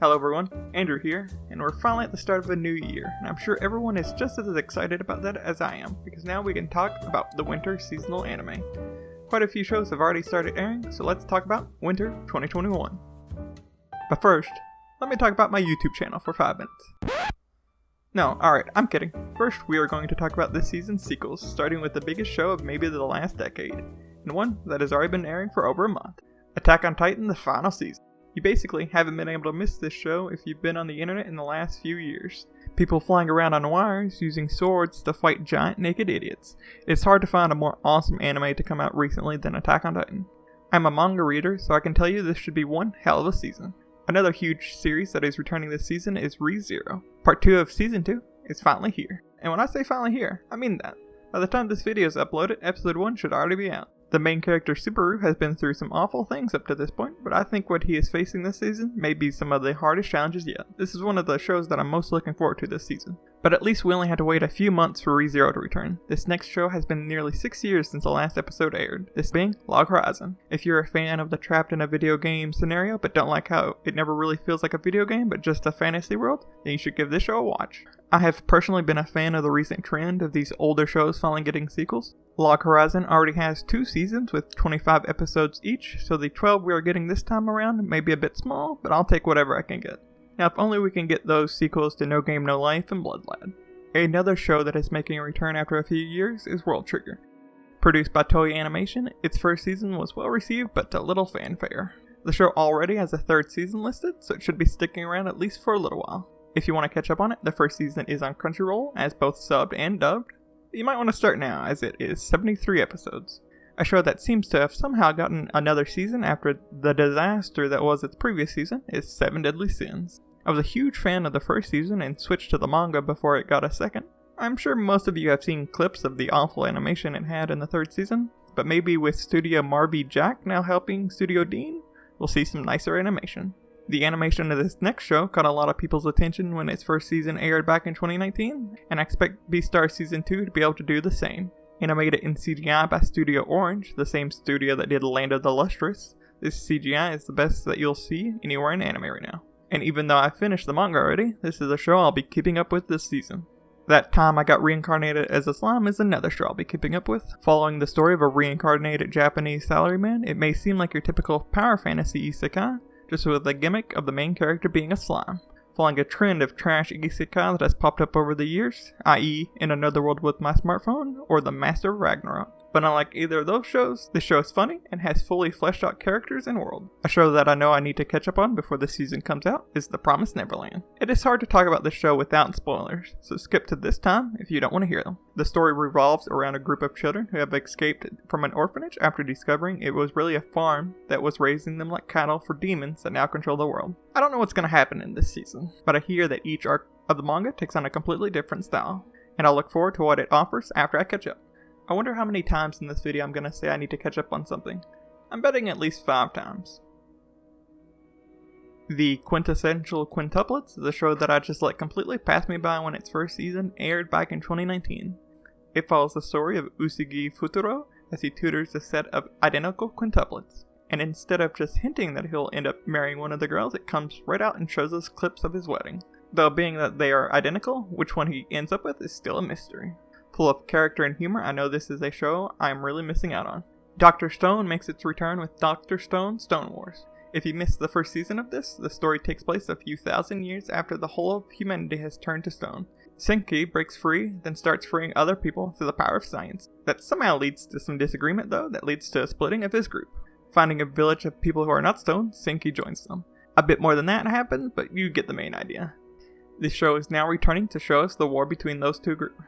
Hello everyone, Andrew here, and we're finally at the start of a new year, and I'm sure everyone is just as excited about that as I am, because now we can talk about the winter seasonal anime. Quite a few shows have already started airing, so let's talk about Winter 2021. But first, let me talk about my YouTube channel for 5 minutes. No, alright, I'm kidding. First, we are going to talk about this season's sequels, starting with the biggest show of maybe the last decade, and one that has already been airing for over a month. Attack on Titan, the final season. You basically haven't been able to miss this show if you've been on the internet in the last few years. People flying around on wires using swords to fight giant naked idiots. It's hard to find a more awesome anime to come out recently than Attack on Titan. I'm a manga reader, so I can tell you this should be one hell of a season. Another huge series that is returning this season is ReZero. Part 2 of Season 2 is finally here. And when I say finally here, I mean that. By the time this video is uploaded, episode 1 should already be out. The main character Subaru has been through some awful things up to this point, but I think what he is facing this season may be some of the hardest challenges yet. This is one of the shows that I'm most looking forward to this season. But at least we only had to wait a few months for ReZero to return. This next show has been nearly 6 years since the last episode aired, this being Log Horizon. If you're a fan of the trapped in a video game scenario but don't like how it never really feels like a video game but just a fantasy world, then you should give this show a watch. I have personally been a fan of the recent trend of these older shows finally getting sequels. Log Horizon already has 2 seasons with 25 episodes each, so the 12 we are getting this time around may be a bit small, but I'll take whatever I can get. Now if only we can get those sequels to No Game No Life and Blood Lad. Another show that is making a return after a few years is World Trigger. Produced by Toei Animation, its first season was well received but to little fanfare. The show already has a 3rd season listed, so it should be sticking around at least for a little while. If you want to catch up on it, the first season is on Crunchyroll as both subbed and dubbed. You might want to start now, as it is 73 episodes. A show that seems to have somehow gotten another season after the disaster that was its previous season is 7 Deadly Sins. I was a huge fan of the first season and switched to the manga before it got a second. I'm sure most of you have seen clips of the awful animation it had in the 3rd season, but maybe with Studio Marby Jack now helping Studio Dean, we'll see some nicer animation. The animation of this next show caught a lot of people's attention when its first season aired back in 2019, and I expect Beastars Season 2 to be able to do the same. Animated in CGI by Studio Orange, the same studio that did Land of the Lustrous, this CGI is the best that you'll see anywhere in anime right now. And even though I finished the manga already, this is a show I'll be keeping up with this season. That Time I Got Reincarnated as a Slime is another show I'll be keeping up with. Following the story of a reincarnated Japanese salaryman, it may seem like your typical power fantasy isekai, just with the gimmick of the main character being a slime, following a trend of trash isekai that has popped up over the years, i.e. In Another World with My Smartphone, or The Master of Ragnarok. But unlike either of those shows, this show is funny and has fully fleshed out characters and world. A show that I know I need to catch up on before the season comes out is The Promised Neverland. It is hard to talk about this show without spoilers, so skip to this time if you don't want to hear them. The story revolves around a group of children who have escaped from an orphanage after discovering it was really a farm that was raising them like cattle for demons that now control the world. I don't know what's going to happen in this season, but I hear that each arc of the manga takes on a completely different style, and I'll look forward to what it offers after I catch up. I wonder how many times in this video I'm going to say I need to catch up on something. I'm betting at least 5 times. The Quintessential Quintuplets is a show that I just let completely pass me by when its first season aired back in 2019. It follows the story of Usagi Futuro as he tutors a set of identical quintuplets. And instead of just hinting that he'll end up marrying one of the girls, it comes right out and shows us clips of his wedding. Though being that they are identical, which one he ends up with is still a mystery. Full of character and humor, I know this is a show I'm really missing out on. Dr. Stone makes its return with Dr. Stone Stone Wars. If you missed the first season of this, the story takes place a few thousand years after the whole of humanity has turned to stone. Senki breaks free, then starts freeing other people through the power of science. That somehow leads to some disagreement though, that leads to a splitting of his group. Finding a village of people who are not stone, Senki joins them. A bit more than that happens, but you get the main idea. This show is now returning to show us the war between those two groups.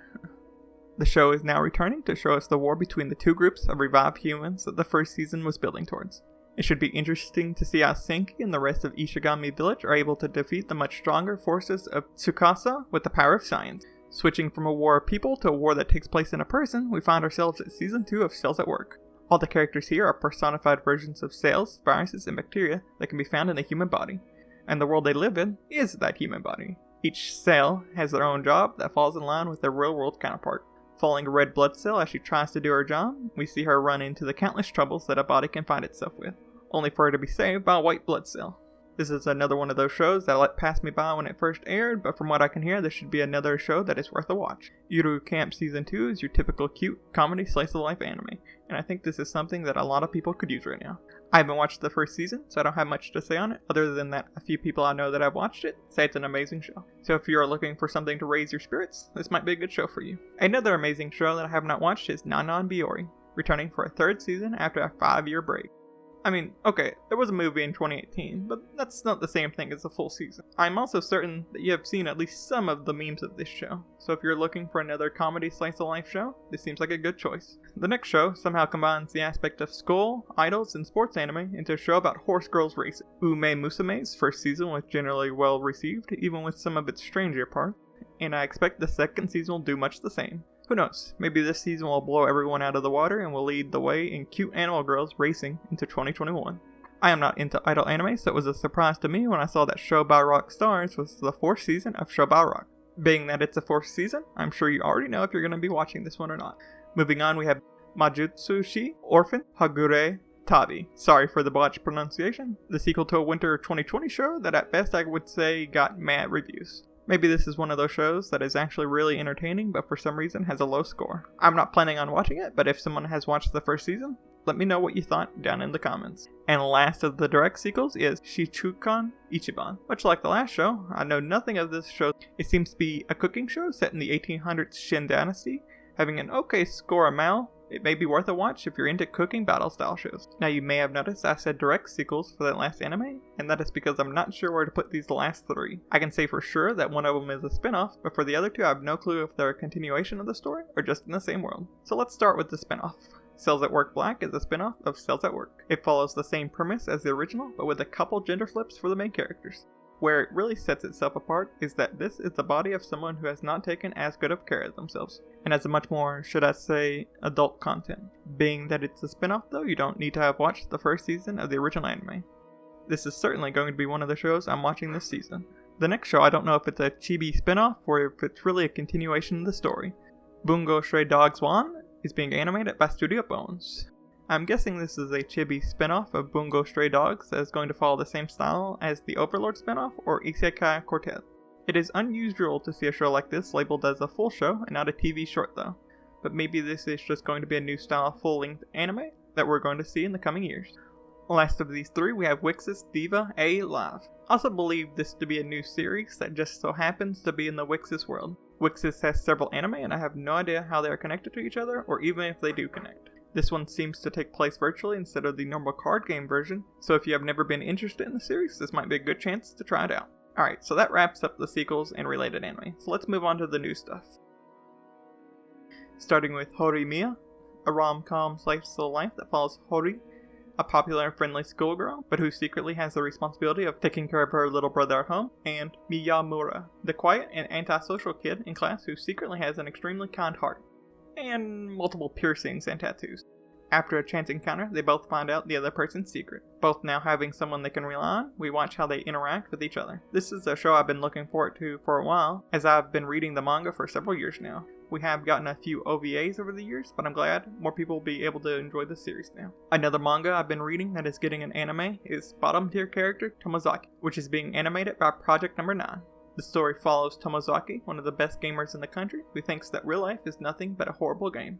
The show is now returning to show us the war between the two groups of revived humans that the first season was building towards. It should be interesting to see how Senki and the rest of Ishigami Village are able to defeat the much stronger forces of Tsukasa with the power of science. Switching from a war of people to a war that takes place in a person, we find ourselves at Season 2 of Cells at Work. All the characters here are personified versions of cells, viruses, and bacteria that can be found in the human body. And the world they live in is that human body. Each cell has their own job that falls in line with their real-world counterpart. Following a red blood cell as she tries to do her job, we see her run into the countless troubles that a body can find itself with, only for her to be saved by a white blood cell. This is another one of those shows that let pass me by when it first aired, but from what I can hear, this should be another show that is worth a watch. Yuru Camp Season 2 is your typical cute comedy slice-of-life anime, and I think this is something that a lot of people could use right now. I haven't watched the first season, so I don't have much to say on it, other than that a few people I know that have watched it say it's an amazing show. So if you are looking for something to raise your spirits, this might be a good show for you. Another amazing show that I have not watched is Nanan Biori, returning for a third season after a 5-year break. I mean, okay, there was a movie in 2018, but that's not the same thing as a full season. I'm also certain that you have seen at least some of the memes of this show, so if you're looking for another comedy slice-of-life show, this seems like a good choice. The next show somehow combines the aspect of school, idols, and sports anime into a show about horse girls racing. Ume Musume's first season was generally well received, even with some of its stranger parts, and I expect the second season will do much the same. Who knows, maybe this season will blow everyone out of the water and will lead the way in cute animal girls racing into 2021. I am not into idol anime, so it was a surprise to me when I saw that Show by Rock Stars was the 4th season of Show by Rock. Being that it's a 4th season, I'm sure you already know if you're going to be watching this one or not. Moving on, we have Majutsushi Orphan Hagure Tabi. Sorry for the botched pronunciation. The sequel to a winter 2020 show that at best I would say got mad reviews. Maybe this is one of those shows that is actually really entertaining, but for some reason has a low score. I'm not planning on watching it, but if someone has watched the first season, let me know what you thought down in the comments. And last of the direct sequels is Shichukan Ichiban. Much like the last show, I know nothing of this show. It seems to be a cooking show set in the 1800s Shin Dynasty, having an okay score of Mal. It may be worth a watch if you're into cooking battle style shows. Now you may have noticed I said direct sequels for that last anime, and that is because I'm not sure where to put these last 3. I can say for sure that one of them is a spin-off, but for the other 2 I have no clue if they're a continuation of the story or just in the same world. So let's start with the spin-off. Cells at Work Black is a spin-off of Cells at Work. It follows the same premise as the original, but with a couple gender flips for the main characters. Where it really sets itself apart is that this is the body of someone who has not taken as good of care of themselves, and has a much more, should I say, adult content. Being that it's a spin-off though, you don't need to have watched the first season of the original anime. This is certainly going to be one of the shows I'm watching this season. The next show, I don't know if it's a chibi spin-off or if it's really a continuation of the story. Bungo Stray Dogs 1 is being animated by Studio Bones. I'm guessing this is a chibi spin-off of Bungo Stray Dogs that is going to follow the same style as the Overlord spin-off or Isekai Quartet. It is unusual to see a show like this labeled as a full show and not a TV short though, but maybe this is just going to be a new style of full-length anime that we're going to see in the coming years. Last of these 3 we have Wix's Diva A Live. I also believe this to be a new series that just so happens to be in the Wix's world. Wix's has several anime and I have no idea how they are connected to each other or even if they do connect. This one seems to take place virtually instead of the normal card game version, so if you have never been interested in the series, this might be a good chance to try it out. Alright, so that wraps up the sequels and related anime, so let's move on to the new stuff. Starting with Hori Miya, a rom-com slice of life that follows Hori, a popular and friendly schoolgirl, but who secretly has the responsibility of taking care of her little brother at home, and Miyamura, the quiet and antisocial kid in class who secretly has an extremely kind heart, and multiple piercings and tattoos. After a chance encounter, they both find out the other person's secret. Both now having someone they can rely on, we watch how they interact with each other. This is a show I've been looking forward to for a while, as I've been reading the manga for several years now. We have gotten a few OVAs over the years, but I'm glad more people will be able to enjoy this series now. Another manga I've been reading that is getting an anime is Bottom Tier Character Tomozaki, which is being animated by Project Number 9. The story follows Tomozaki, one of the best gamers in the country, who thinks that real life is nothing but a horrible game.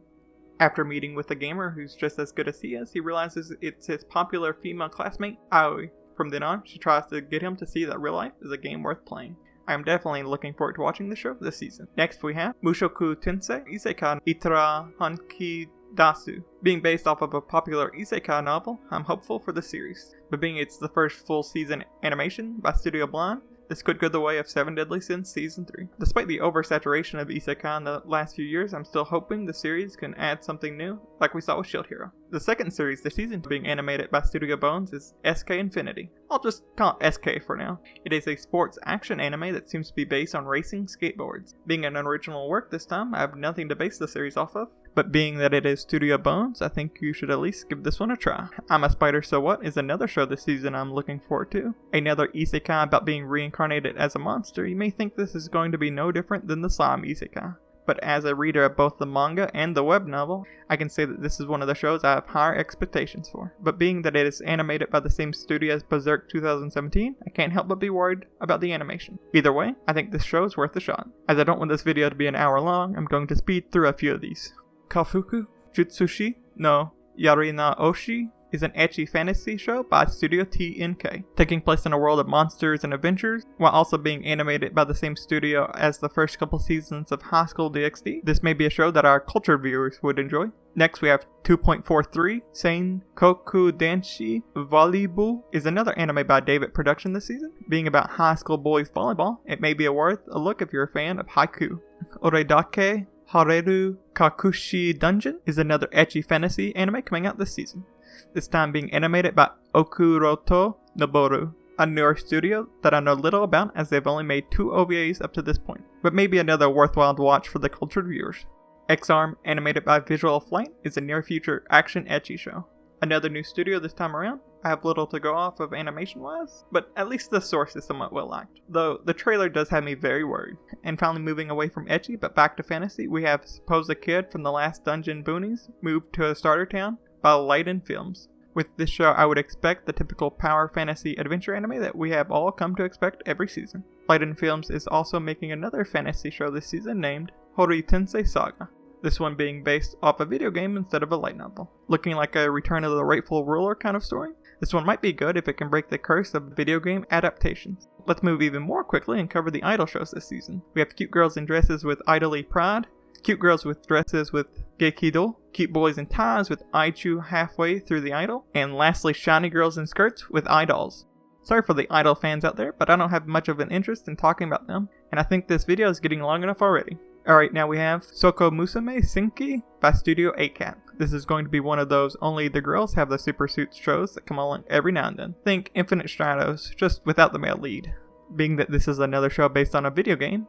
After meeting with a gamer who's just as good as he is, he realizes it's his popular female classmate, Aoi. From then on, she tries to get him to see that real life is a game worth playing. I am definitely looking forward to watching the show this season. Next we have Mushoku Tensei Isekai Itara Hanki Dasu. Being based off of a popular isekai novel, I'm hopeful for the series. But being it's the first full season animation by Studio Blind, this could go the way of 7 Deadly Sins Season 3. Despite the oversaturation of isekai in the last few years, I'm still hoping the series can add something new, like we saw with Shield Hero. The second series this season being animated by Studio Bones is SK Infinity. I'll just call it SK for now. It is a sports action anime that seems to be based on racing skateboards. Being an original work this time, I have nothing to base the series off of, but being that it is Studio Bones, I think you should at least give this one a try. I'm a Spider So What is another show this season I'm looking forward to. Another isekai about being reincarnated as a monster. You may think this is going to be no different than the Slime isekai, but as a reader of both the manga and the web novel, I can say that this is one of the shows I have higher expectations for. But being that it is animated by the same studio as Berserk 2017, I can't help but be worried about the animation. Either way, I think this show is worth a shot. As I don't want this video to be an hour long, I'm going to speed through a few of these. Kafuku Jutsushi no Yarina Oshi is an ecchi fantasy show by Studio TNK, taking place in a world of monsters and adventures, while also being animated by the same studio as the first couple seasons of High School DxD. This may be a show that our cultured viewers would enjoy. Next we have 2.43, Sein Koku Danshi Volleyball is another anime by David Production this season. Being about high school boys volleyball, it may be worth a look if you're a fan of haiku. Oredake Hareru Kakushi Dungeon is another ecchi fantasy anime coming out this season. This time being animated by Okuroto Noboru, a newer studio that I know little about as they've only made 2 OVAs up to this point, but maybe another worthwhile watch for the cultured viewers. X-Arm, animated by Visual Flight, is a near-future action ecchi show. Another new studio this time around. I have little to go off of animation-wise, but at least the source is somewhat well liked, though the trailer does have me very worried. And finally moving away from ecchi but back to fantasy, we have Suppose a Kid from the last Dungeon Boonies moved to a starter town by Leiden Films. With this show, I would expect the typical power fantasy adventure anime that we have all come to expect every season. Leiden Films is also making another fantasy show this season named Hori Tensei Saga, this one being based off a video game instead of a light novel. Looking like a Return of the Rightful Ruler kind of story. This one might be good if it can break the curse of video game adaptations. Let's move even more quickly and cover the idol shows this season. We have cute girls in dresses with Idly Pride, cute girls with dresses with Gekido, cute boys in ties with Aichu halfway through the idol, and lastly shiny girls in skirts with idols. Sorry for the idol fans out there, but I don't have much of an interest in talking about them, and I think this video is getting long enough already. Alright, now we have Soko Musume Senki by Studio 8-Cat. This is going to be one of those only the girls have the super suits shows that come along every now and then. Think Infinite Stratos, just without the male lead. Being that this is another show based on a video game,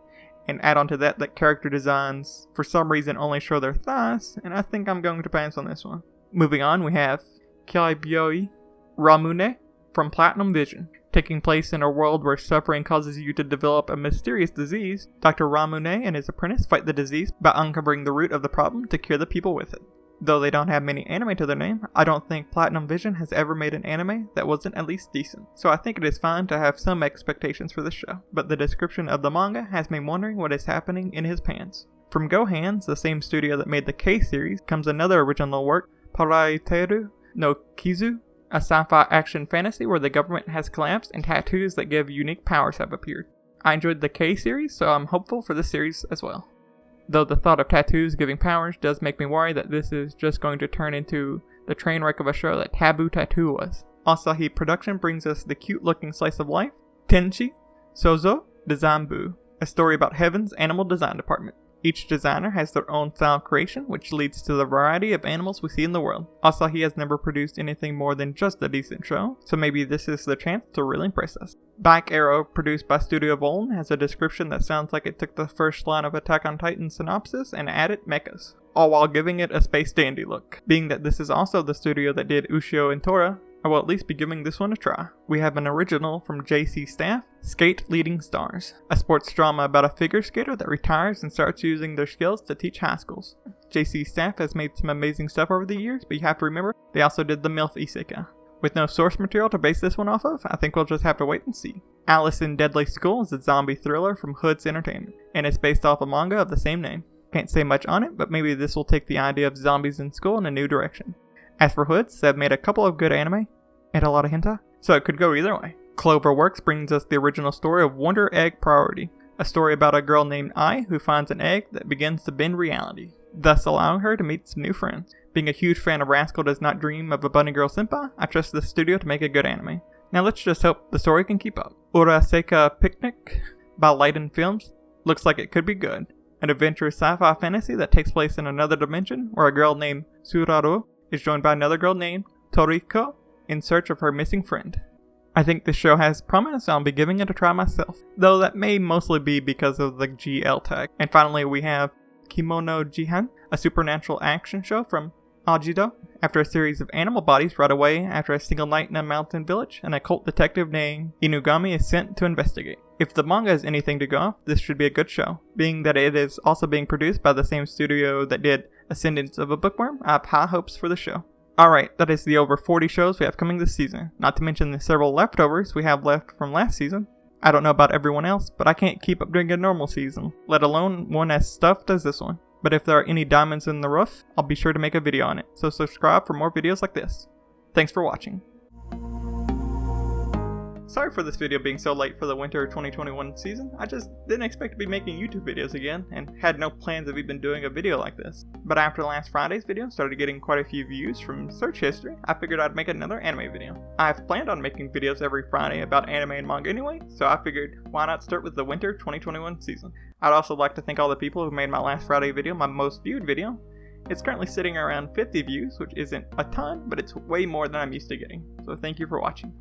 and add on to that character designs for some reason only show their thighs, and I think I'm going to pass on this one. Moving on, we have Kyaibyoi Ramune from Platinum Vision. Taking place in a world where suffering causes you to develop a mysterious disease, Dr. Ramune and his apprentice fight the disease by uncovering the root of the problem to cure the people with it. Though they don't have many anime to their name, I don't think Platinum Vision has ever made an anime that wasn't at least decent. So I think it is fine to have some expectations for this show, but the description of the manga has me wondering what is happening in his pants. From Go Hands, the same studio that made the K series, comes another original work, Paraiteru no Kizu, a sci-fi action fantasy where the government has collapsed and tattoos that give unique powers have appeared. I enjoyed the K series, so I'm hopeful for this series as well. Though the thought of tattoos giving powers does make me worry that this is just going to turn into the train wreck of a show that Taboo Tattoo was. Asahi Production brings us the cute looking slice of life, Tenchi Sozo Designbu, a story about Heaven's animal design department. Each designer has their own style creation, which leads to the variety of animals we see in the world. Asahi has never produced anything more than just a decent show, so maybe this is the chance to really impress us. Back Arrow, produced by Studio Voln, has a description that sounds like it took the first line of Attack on Titan synopsis and added mechas, all while giving it a space dandy look. Being that this is also the studio that did Ushio and Tora, I will at least be giving this one a try. We have an original from JC Staff, Skate Leading Stars, a sports drama about a figure skater that retires and starts using their skills to teach high schools. JC Staff has made some amazing stuff over the years, but you have to remember, they also did the MILF Isekai. With no source material to base this one off of, I think we'll just have to wait and see. Alice in Deadly School is a zombie thriller from Hoods Entertainment, and it's based off a manga of the same name. Can't say much on it, but maybe this will take the idea of zombies in school in a new direction. As for Hoods, they've made a couple of good anime, and a lot of hentai, so it could go either way. Cloverworks brings us the original story of Wonder Egg Priority, a story about a girl named Ai who finds an egg that begins to bend reality, thus allowing her to meet some new friends. Being a huge fan of Rascal Does Not Dream of a Bunny Girl Senpai, I trust this studio to make a good anime. Now let's just hope the story can keep up. Uraseka Picnic by Leiden Films looks like it could be good. An adventurous sci-fi fantasy that takes place in another dimension where a girl named Suraro is joined by another girl named Toriko in search of her missing friend. I think this show has promise, so I'll be giving it a try myself, though that may mostly be because of the GL tag. And finally we have Kimono Jihan, a supernatural action show from Ajido, after a series of animal bodies rot away after a single night in a mountain village, an occult detective named Inugami is sent to investigate. If the manga is anything to go off, this should be a good show. Being that it is also being produced by the same studio that did Ascendance of a Bookworm, I have high hopes for the show. Alright, that is the over 40 shows we have coming this season, not to mention the several leftovers we have left from last season. I don't know about everyone else, but I can't keep up doing a normal season, let alone one as stuffed as this one. But if there are any diamonds in the rough, I'll be sure to make a video on it, so subscribe for more videos like this. Thanks for watching. Sorry for this video being so late for the winter 2021 season. I just didn't expect to be making YouTube videos again, and had no plans of even doing a video like this. But after last Friday's video started getting quite a few views from search history, I figured I'd make another anime video. I've planned on making videos every Friday about anime and manga anyway, so I figured why not start with the winter 2021 season. I'd also like to thank all the people who made my last Friday video my most viewed video. It's currently sitting around 50 views, which isn't a ton, but it's way more than I'm used to getting, so thank you for watching.